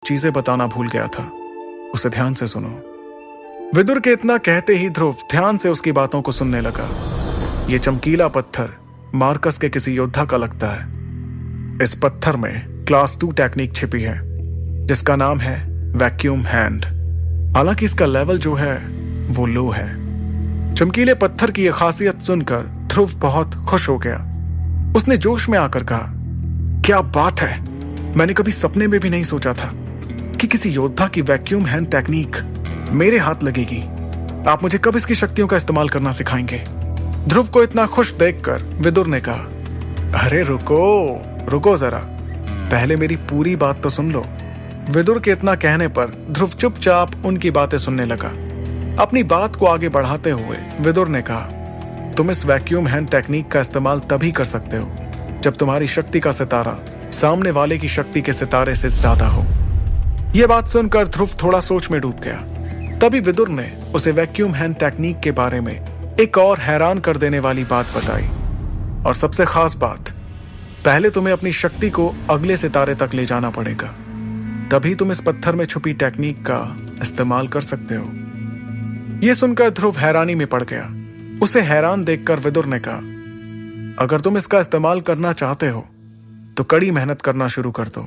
चीजें बताना भूल गया था। उसे ध्यान से सुनो। विदुर के इतना कहते ही ध्रुव ध्यान से उसकी बातों को सुनने लगा। ये चमकीला पत्थर मार्कस के किसी योद्धा का लगता है। इस पत्थर में क्लास 2 टेक्निक छिपी है, जिसका नाम है वैक्यूम हैंड। हालांकि इसका लेवल जो है वो लो है। चमकीले पत्थर की यह खासियत सुनकर ध्रुव बहुत खुश हो गया। उसने जोश में आकर कहा, क्या बात है, मैंने कभी सपने में भी नहीं सोचा था कि किसी योद्धा की वैक्यूम हैंड टेक्निक मेरे हाथ लगेगी। आप मुझे कब इसकी शक्तियों का इस्तेमाल करना सिखाएंगे? ध्रुव को इतना खुश देखकर विदुर ने कहा, अरे रुको जरा, पहले मेरी पूरी बात तो सुन लो। विदुर के इतना कहने पर ध्रुव चुपचाप उनकी बातें सुनने लगा। अपनी बात को आगे बढ़ाते हुए विदुर ने कहा, तुम इस वैक्यूम हैंड टेक्निक का इस्तेमाल तभी कर सकते हो जब तुम्हारी शक्ति का सितारा सामने वाले की शक्ति के सितारे से ज्यादा हो। यह बात सुनकर ध्रुव थोड़ा सोच में डूब गया। तभी विदुर ने उसे वैक्यूम हैंड टेक्निक के बारे में एक और हैरान कर देने वाली बात बताई। और सबसे खास बात, पहले तुम्हें अपनी शक्ति को अगले सितारे तक ले जाना पड़ेगा, तभी तुम इस पत्थर में छुपी टेक्निक का इस्तेमाल कर सकते हो। यह सुनकर ध्रुव हैरानी में पड़ गया। उसे हैरान देखकर विदुर ने कहा, अगर तुम इसका इस्तेमाल करना चाहते हो तो कड़ी मेहनत करना शुरू कर दो,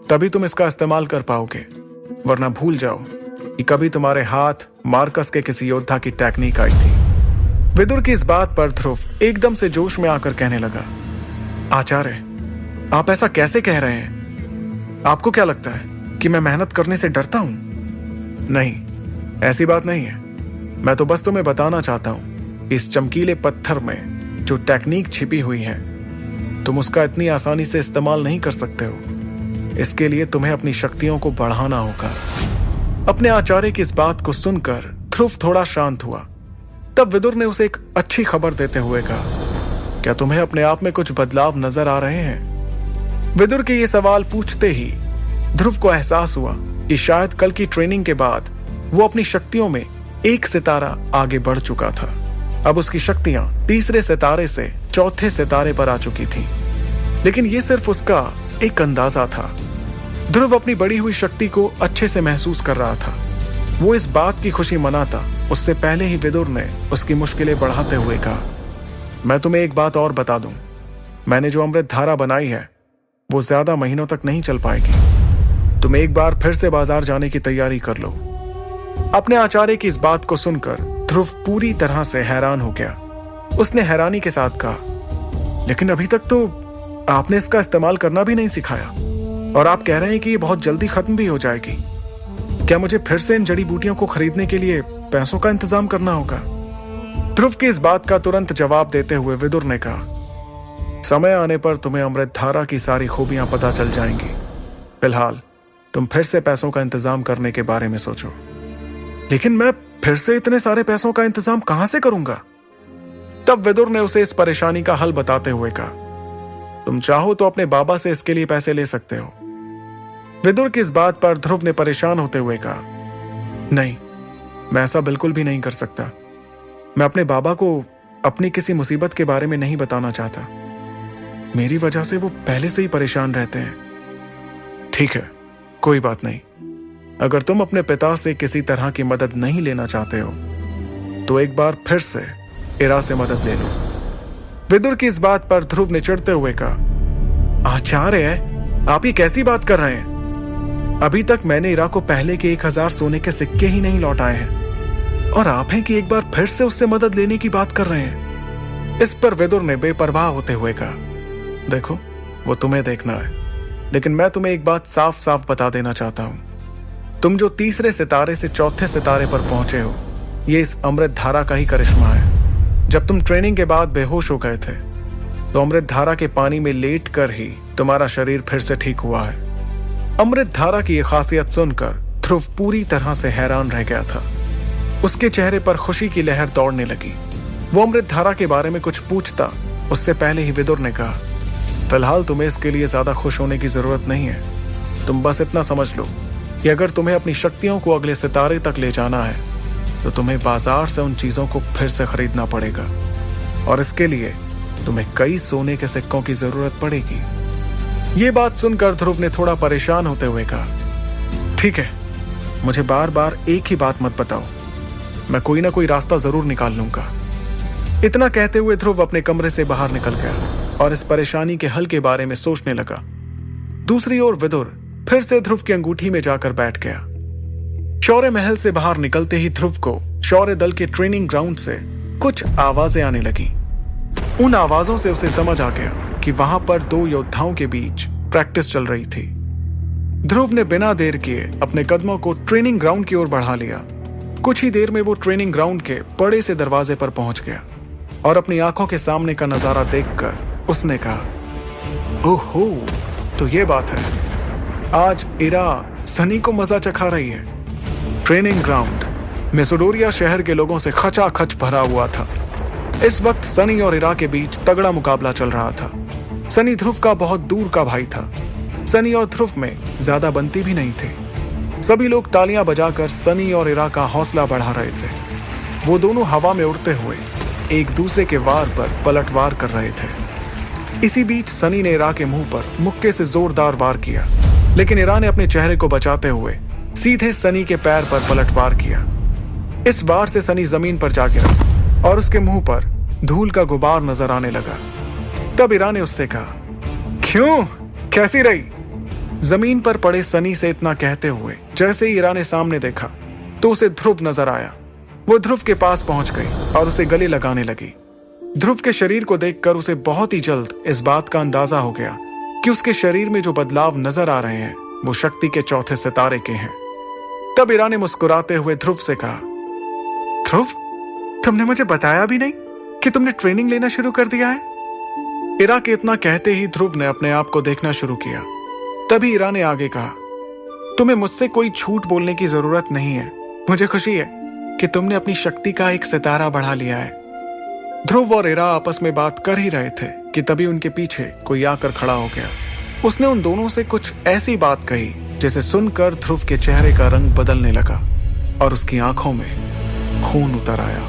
तभी तुम इसका इस्तेमाल कर पाओगे, वरना भूल जाओ कि कभी तुम्हारे हाथ मार्कस के किसी योद्धा की टेक्निक आई थी। विदुर की इस बात पर ध्रुव एकदम से जोश में आकर कहने लगा, आचार्य, आप ऐसा कैसे कह रहे हैं? आपको क्या लगता है कि मैं मेहनत करने से डरता हूं? नहीं, ऐसी बात नहीं है। मैं तो बस तुम्हें बताना चाहता हूं, इस चमकीले पत्थर में जो टेक्निक छिपी हुई है, तुम उसका इतनी आसानी से इस्तेमाल नहीं कर सकते हो। इसके लिए तुम्हें अपनी शक्तियों को बढ़ाना होगा। अपने आचार्य की इस बात को सुनकर ध्रुव थोड़ा शांत हुआ। तब विदुर ने उसे एक अच्छी खबर देते हुए कहा, क्या तुम्हें अपने आप में कुछ बदलाव नजर आ रहे हैं? विदुर के ये सवाल पूछते ही ध्रुव को एहसास हुआ कि शायद कल की ट्रेनिंग के बाद वो अपनी शक्तियों में एक सितारा आगे बढ़ चुका था। अब उसकी शक्तियां तीसरे सितारे से चौथे सितारे पर आ चुकी थी। लेकिन ये सिर्फ उसका एक अंदाजा था। ध्रुव अपनी बढ़ी हुई शक्ति को अच्छे से महसूस कर रहा था। वो इस बात की खुशी मनाता उससे पहले ही विदुर ने उसकी मुश्किलें बढ़ाते हुए कहा, मैं तुम्हें एक बात और बता दूं, मैंने जो अमृत धारा बनाई है वो ज्यादा महीनों तक नहीं चल पाएगी। तुम एक बार फिर से बाजार जाने की तैयारी कर लो। अपने आचार्य की इस बात को सुनकर ध्रुव पूरी तरह से हैरान हो गया। उसने हैरानी के साथ कहा, लेकिन अभी तक तो आपने इसका इस्तेमाल करना भी नहीं सिखाया, और आप कह रहे हैं कि ये बहुत जल्दी खत्म भी हो जाएगी। क्या मुझे फिर से इन जड़ी बूटियों को खरीदने के लिए पैसों का इंतजाम करना होगा? ध्रुव की इस बात का तुरंत जवाब देते हुए विदुर ने कहा, समय आने पर तुम्हें अमृत धारा की सारी खूबियां पता चल जाएंगी। फिलहाल तुम फिर से पैसों का इंतजाम करने के बारे में सोचो। लेकिन मैं फिर से इतने सारे पैसों का इंतजाम कहां से करूंगा? तब विदुर ने उसे इस परेशानी का हल बताते हुए कहा, तुम चाहो तो अपने बाबा से इसके लिए पैसे ले सकते हो। विदुर की इस बात पर ध्रुव ने परेशान होते हुए कहा, नहीं, मैं ऐसा बिल्कुल भी नहीं कर सकता। मैं अपने बाबा को अपनी किसी मुसीबत के बारे में नहीं बताना चाहता। मेरी वजह से वो पहले से ही परेशान रहते हैं। ठीक है, कोई बात नहीं। अगर तुम अपने पिता से किसी तरह की मदद नहीं लेना चाहते हो तो एक बार फिर से इरा से मदद ले लो। विदुर की इस बात पर ध्रुव ने चिढ़ते हुए कहा, आचार्य, आप ये कैसी बात कर रहे हैं? अभी तक मैंने इरा को पहले के 1000 सोने के सिक्के ही नहीं लौटाए हैं, और आप हैं कि एक बार फिर से उससे मदद लेने की बात कर रहे हैं। इस पर विदुर ने बेपरवाह होते हुए कहा, देखो, वो तुम्हें देखना है, लेकिन मैं तुम्हें एक बात साफ साफ बता देना चाहता हूं। तुम जो तीसरे सितारे से चौथे सितारे पर पहुंचे हो, ये इस अमृत धारा का ही करिश्मा है। जब तुम ट्रेनिंग के बाद बेहोश हो गए थे तो अमृत धारा के पानी में लेट कर ही तुम्हारा शरीर फिर से ठीक हुआ है। अमृत धारा की यह खासियत सुनकर ध्रुव पूरी तरह से हैरान रह गया था। उसके चेहरे पर खुशी की लहर दौड़ने लगी। वो अमृत धारा के बारे में कुछ पूछता उससे पहले ही विदुर ने कहा, फिलहाल तुम्हें इसके लिए ज्यादा खुश होने की जरूरत नहीं है। तुम बस इतना समझ लो कि अगर तुम्हें अपनी शक्तियों को अगले सितारे तक ले जाना है तो तुम्हें बाजार से उन चीजों को फिर से खरीदना पड़ेगा, और इसके लिए तुम्हें कई सोने के सिक्कों की जरूरत पड़ेगी। ये बात सुनकर ध्रुव ने थोड़ा परेशान होते हुए कहा, ठीक है, मुझे बार बार एक ही बात मत बताओ, मैं कोई ना कोई रास्ता जरूर निकाल लूंगा। इतना कहते हुए ध्रुव अपने कमरे से बाहर निकल गया और इस परेशानी के हल के बारे में सोचने लगा। दूसरी ओर विदुर फिर से ध्रुव की अंगूठी में जाकर बैठ गया। शौर्य महल से बाहर निकलते ही ध्रुव को शौर्य दल के ट्रेनिंग ग्राउंड से कुछ आवाजें आने लगी। उन आवाजों से उसे समझ आ गया कि वहां पर दो योद्धाओं के बीच प्रैक्टिस चल रही थी। ध्रुव ने बिना देर किए अपने कदमों को ट्रेनिंग ग्राउंड की ओर बढ़ा लिया। कुछ ही देर में वो ट्रेनिंग ग्राउंड के बड़े से दरवाजे पर पहुंच गया और अपनी आंखों के सामने का नजारा देखकर उसने कहा, ओहो, तो ये बात है, आज इरा सनी को मजा चखा रही है। ट्रेनिंग ग्राउंड मेसोडोरिया शहर के लोगों से खचाखच भरा हुआ था। इस वक्त सनी और इरा के बीच तगड़ा मुकाबला चल रहा था। सनी ध्रुव का बहुत दूर का भाई था। सनी और ध्रुव में ज्यादा बनती भी नहीं थी। सभी लोग तालियां बजाकर सनी और इरा का हौसला बढ़ा रहे थे। वो दोनों हवा में उड़ते हुए एक दूसरे के वार पर पलटवार कर रहे थे। इसी बीच सनी ने इरा के मुंह पर मुक्के से जोरदार वार किया, लेकिन इरा ने अपने चेहरे को बचाते हुए सीधे सनी के पैर पर पलटवार किया। इस वार से सनी जमीन पर जा गिरा और उसके मुंह पर धूल का गुबार नजर आने लगा। तब इरा ने उससे कहा, क्यों, कैसी रही? जमीन पर पड़े सनी से इतना कहते हुए जैसे ही इरा ने सामने देखा तो उसे ध्रुव नजर आया। वो ध्रुव के पास पहुंच गई और उसे गले लगाने लगी। ध्रुव के शरीर को देखकर उसे बहुत ही जल्द इस बात का अंदाजा हो गया कि उसके शरीर में जो बदलाव नजर आ रहे हैं वो शक्ति के चौथे सितारे के हैं। तब इरा ने मुस्कुराते हुए ध्रुव से कहा, ध्रुव, तुमने मुझे बताया भी नहीं कि तुमने ट्रेनिंग लेना शुरू कर दिया है। इरा के इतना कहते ही ध्रुव ने अपने आप को देखना शुरू किया। तभी इरा ने आगे कहा, तुम्हें मुझसे कोई झूठ बोलने की जरूरत नहीं है। मुझे खुशी है कि तुमने अपनी शक्ति का एक सितारा बढ़ा लिया है। ध्रुव और इरा आपस में बात कर ही रहे थे कि तभी उनके पीछे कोई आकर खड़ा हो गया। उसने उन दोनों से कुछ ऐसी बात कही जिसे सुनकर ध्रुव के चेहरे का रंग बदलने लगा और उसकी आंखों में खून उतर आया।